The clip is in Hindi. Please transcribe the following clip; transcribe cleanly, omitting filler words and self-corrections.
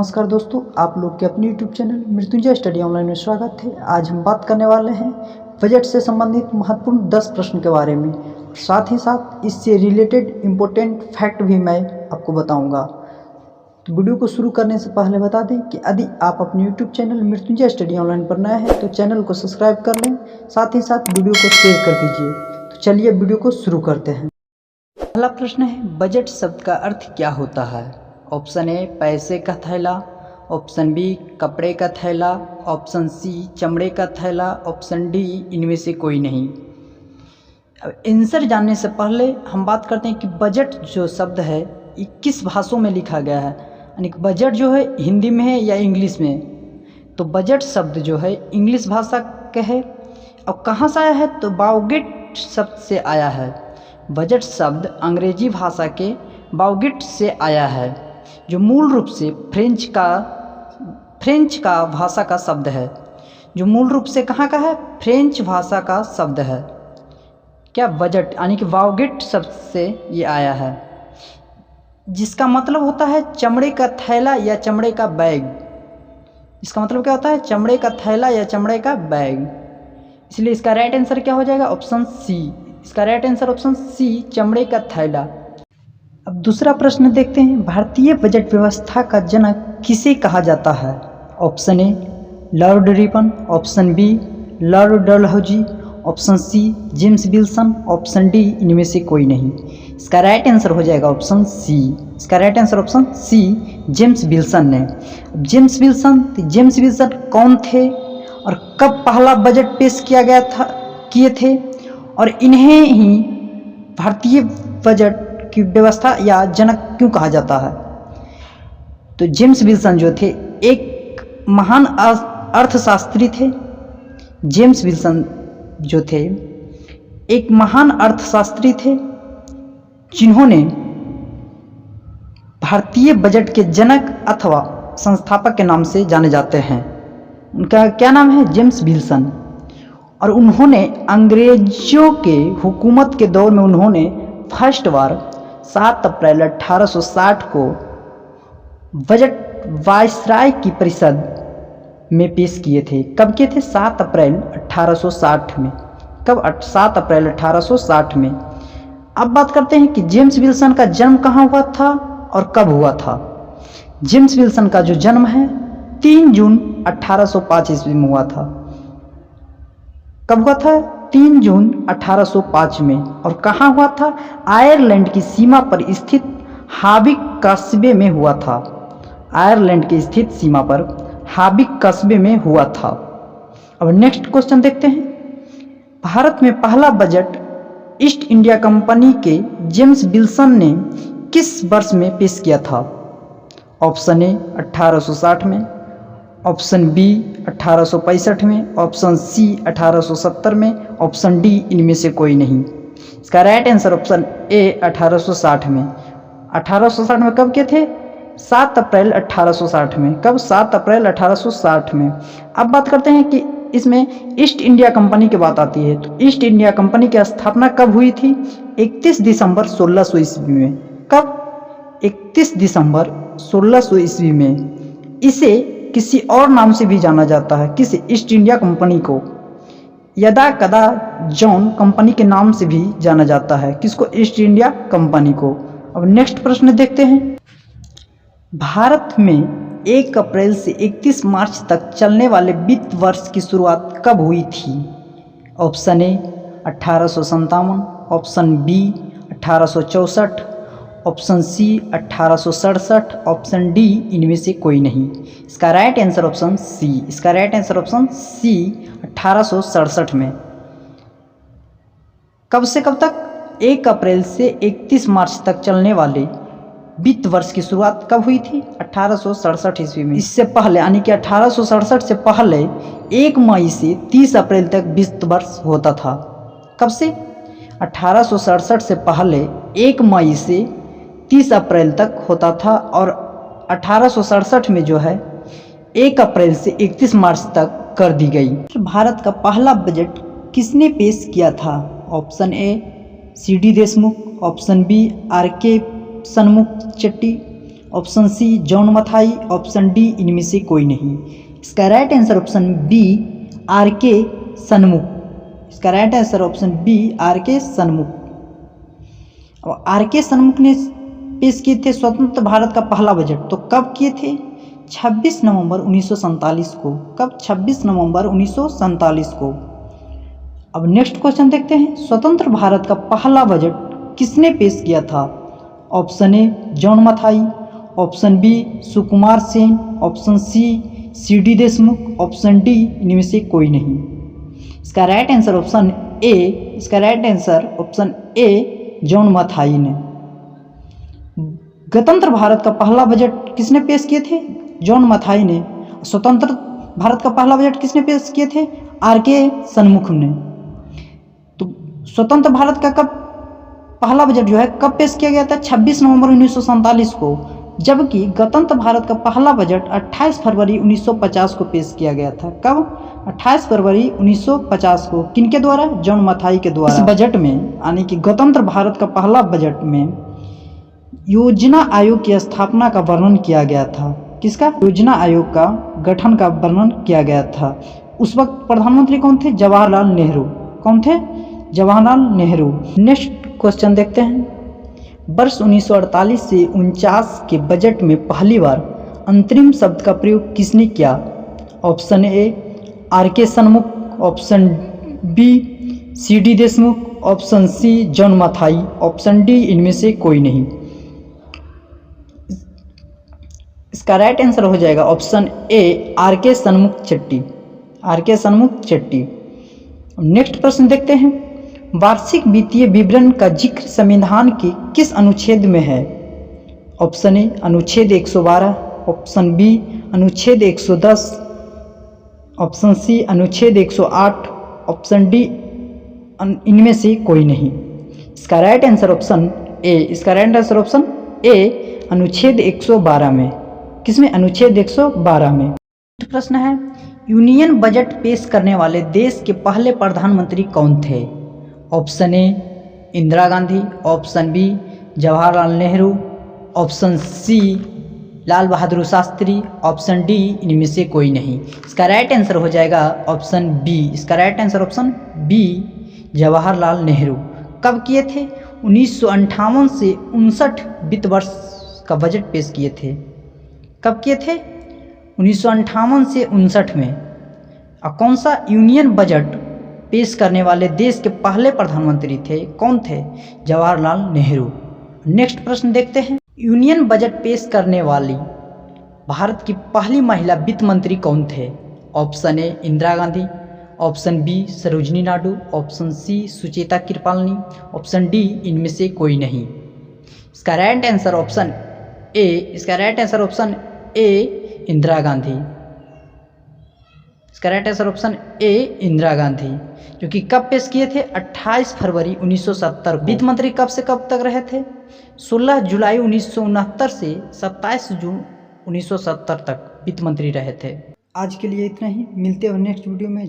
नमस्कार दोस्तों, आप लोग के अपने YouTube channel Mrityunjay study online में स्वागत है। आज हम बात करने वाले हैं बजट से संबंधित महत्वपूर्ण 10 प्रश्न के बारे में। साथ ही साथ इससे रिलेटेड इम्पोर्टेंट फैक्ट भी मैं आपको बताऊंगा। तो वीडियो को शुरू करने से पहले बता दें कि यदि आप अपने YouTube channel Mrityunjay study online पर नए हैं तो चैनल को सब्सक्राइब कर लें, साथ ही साथ वीडियो को शेयर कर दीजिए। तो चलिए वीडियो को शुरू करते हैं। पहला प्रश्न है, बजट शब्द का अर्थ क्या होता है? ऑप्शन ए पैसे का थैला, ऑप्शन बी कपड़े का थैला, ऑप्शन सी चमड़े का थैला, ऑप्शन डी इनमें से कोई नहीं। अब आंसर जानने से पहले हम बात करते हैं कि बजट जो शब्द है ये किस भाषाओं में लिखा गया है, यानी कि बजट जो है हिंदी में है या इंग्लिश में। तो बजट शब्द जो है इंग्लिश भाषा का है। अब कहाँ से आया है? तो बाउगेट शब्द से आया है। बजट शब्द अंग्रेजी भाषा के बाउगेट से आया है, जो मूल रूप से फ्रेंच का भाषा का शब्द है। जो मूल रूप से कहाँ का है? फ्रेंच भाषा का शब्द है। क्या बजट यानी कि बाउगेट शब्द से ये आया है, जिसका मतलब होता है चमड़े का थैला या चमड़े का बैग। इसका मतलब क्या होता है? चमड़े का थैला या चमड़े का बैग। इसलिए इसका राइट आंसर क्या हो जाएगा? Option C. इसका राइट आंसर ऑप्शन सी, चमड़े का थैला। अब दूसरा प्रश्न देखते हैं, भारतीय बजट व्यवस्था का जनक किसे कहा जाता है? Option A Lord Ripon, option B Lord Dalhousie, option C James Wilson, option D इनमें से कोई नहीं। इसका राइट आंसर हो जाएगा ऑप्शन सी। इसका right answer option C, James Wilson ने। जेम्स विल्सन कौन थे और कब पहला बजट पेश किए थे, और इन्हें ही भारतीय बजट की व्यवस्था या जनक क्यों कहा जाता है? तो जेम्स विल्सन जो थे एक महान अर्थशास्त्री थे। जेम्स विल्सन जो थे एक महान अर्थशास्त्री थे, जिन्होंने भारतीय बजट के जनक अथवा संस्थापक के नाम से जाने जाते हैं। उनका क्या नाम है? James Wilson. और उन्होंने अंग्रेजों के हुकूमत के दौर में उन्होंने फर्स्ट बार 7 अप्रैल 1860 को बजट वायसराय की परिषद में पेश किए थे। कब किए थे? 7 अप्रैल 1860 में। कब? 7 अप्रैल 1860 में। अब बात करते हैं कि जेम्स विल्सन का जन्म कहाँ हुआ था और कब हुआ था। जेम्स विल्सन का जो जन्म है 3 जून 1805 ईस्वी में हुआ था। कब हुआ था? 3 जून 1805 में। और कहाँ हुआ था? आयरलैंड की सीमा पर स्थित हाविक कस्बे में हुआ था। आयरलैंड की स्थित सीमा पर हाविक कस्बे में हुआ था। अब नेक्स्ट क्वेश्चन देखते हैं, भारत में पहला बजट ईस्ट इंडिया कंपनी के जेम्स विल्सन ने किस वर्ष में पेश किया था? ऑप्शन ए 1860 में, ऑप्शन बी 1865 में, ऑप्शन सी 1870 में, ऑप्शन डी इनमें से कोई नहीं। इसका राइट आंसर ऑप्शन ए 1860 में। 1860 में कब के थे? 7 अप्रैल 1860 में। कब? 7 अप्रैल 1860 में। अब बात करते हैं कि इसमें ईस्ट इंडिया कंपनी की बात आती है। तो ईस्ट इंडिया कंपनी की स्थापना कब हुई थी? 31 दिसंबर 1600 ईस्वी में। कब? 31 दिसंबर 1600 ईस्वी में। इसे किसी और नाम से भी जाना जाता है। किस? ईस्ट इंडिया कंपनी को यदा कदा जॉन कंपनी के नाम से भी जाना जाता है। किसको? ईस्ट इंडिया कंपनी को। अब नेक्स्ट प्रश्न देखते हैं, भारत में 1 अप्रैल से 31 मार्च तक चलने वाले वित्त वर्ष की शुरुआत कब हुई थी? Option A 1857, option B 1864, option C 1867, option D इनमें से कोई नहीं। इसका राइट आंसर ऑप्शन सी। इसका राइट आंसर ऑप्शन सी 1867 में। कब से कब तक? 1 अप्रैल से 31 मार्च तक चलने वाले वित्त वर्ष की शुरुआत कब हुई थी? 1867 ईस्वी में। इससे पहले यानी कि 1867 से पहले 1 मई से 30 अप्रैल तक वित्त वर्ष होता था। कब से? 1867 से पहले 1 मई से 30 अप्रैल तक होता था, और 1867 में जो है 1 अप्रैल से 31 मार्च तक कर दी गई। भारत का पहला बजट किसने पेश किया था? Option A C D Deshmukh, option B R K Shanmukh Chetty, option C John Mathai, option D इनमें से कोई नहीं। इसका right answer option B R K Shanmukh. इसका right answer option B R K Shanmukh. और आर के सन्मुख ने पेश किए थे स्वतंत्र भारत का पहला बजट, तो कब किए थे? 26 नवंबर 1947 को। कब? 26 नवंबर 1947 को। अब नेक्स्ट क्वेश्चन देखते हैं, स्वतंत्र भारत का पहला बजट किसने पेश किया था? Option A John Mathai, option B Sukumar Sen, option C D Deshmukh, option D इनमें से कोई नहीं। इसका राइट आंसर ऑप्शन ए, इसका right answer option A John Mathai ने। गणतंत्र भारत का पहला बजट किसने पेश किए थे? जॉन मथाई ने। स्वतंत्र भारत का पहला बजट किसने पेश किए थे? आर के सन्मुख ने। तो स्वतंत्र भारत का कब पहला बजट जो है कब पेश किया गया था? 26 नवंबर 1947 को, जबकि गणतंत्र भारत का पहला बजट 28 फरवरी 1950 को पेश किया गया था। कब? 28 फरवरी 1950 को। किनके द्वारा? जॉन मथाई के द्वारा। इस बजट में यानी कि गणतंत्र भारत का पहला बजट में योजना आयोग की स्थापना का वर्णन किया गया था। किसका? योजना आयोग का गठन का वर्णन किया गया था। उस वक्त प्रधानमंत्री कौन थे? जवाहरलाल नेहरू। कौन थे? जवाहरलाल नेहरू। नेक्स्ट क्वेश्चन देखते हैं, वर्ष 1948 से 49 के बजट में पहली बार अंतरिम शब्द का प्रयोग किसने किया? Option A R K Shanmukh, option B C D Deshmukh, option C John Mathai, option D इनमें से कोई नहीं। इसका राइट आंसर हो जाएगा ऑप्शन ए आर के सन्मुख चट्टी। आर के सन्मुख चट्टी। नेक्स्ट प्रश्न देखते हैं, वार्षिक वित्तीय विवरण का जिक्र संविधान के किस अनुच्छेद में है? ऑप्शन ए अनुच्छेद 112, ऑप्शन बी अनुच्छेद 110, ऑप्शन सी अनुच्छेद 108, ऑप्शन डी इनमें से कोई नहीं। इसका राइट आंसर ऑप्शन ए, इसका राइट आंसर ऑप्शन ए अनुच्छेद 112 में। किसमें? अनुच्छेद 112 में। प्रश्न है, यूनियन बजट पेश करने वाले देश के पहले प्रधानमंत्री कौन थे? Option A Indira Gandhi, option B Jawaharlal Nehru, option C Lal Bahadur Shastri, option D इनमें से कोई नहीं। इसका राइट आंसर हो जाएगा ऑप्शन बी। इसका right answer option B Jawaharlal Nehru. कब किए थे? 1958 से 59 वित्त वर्ष का बजट पेश किए थे। कब किए थे? 1958 से 59 में। और कौन सा यूनियन बजट पेश करने वाले देश के पहले प्रधानमंत्री थे? कौन थे? जवाहरलाल नेहरू। नेक्स्ट प्रश्न देखते हैं, यूनियन बजट पेश करने वाली भारत की पहली महिला वित्त मंत्री कौन थे? Option A Indira Gandhi, option B Sarojini Naidu, option C Sucheta Kripalani, option D इनमें से कोई नहीं। इसका राइट आंसर ऑप्शन ए, इसका right answer option A Indira Gandhi. इसका right answer option A Indira Gandhi, जो कि कब पेश किए थे? 28 फरवरी 1970 को। वित्त मंत्री कब से कब तक रहे थे? 16 जुलाई 1969 से 27 जून 1970 तक वित्त मंत्री रहे थे। आज के लिए इतना ही, मिलते हैं नेक्स्ट वीडियो में।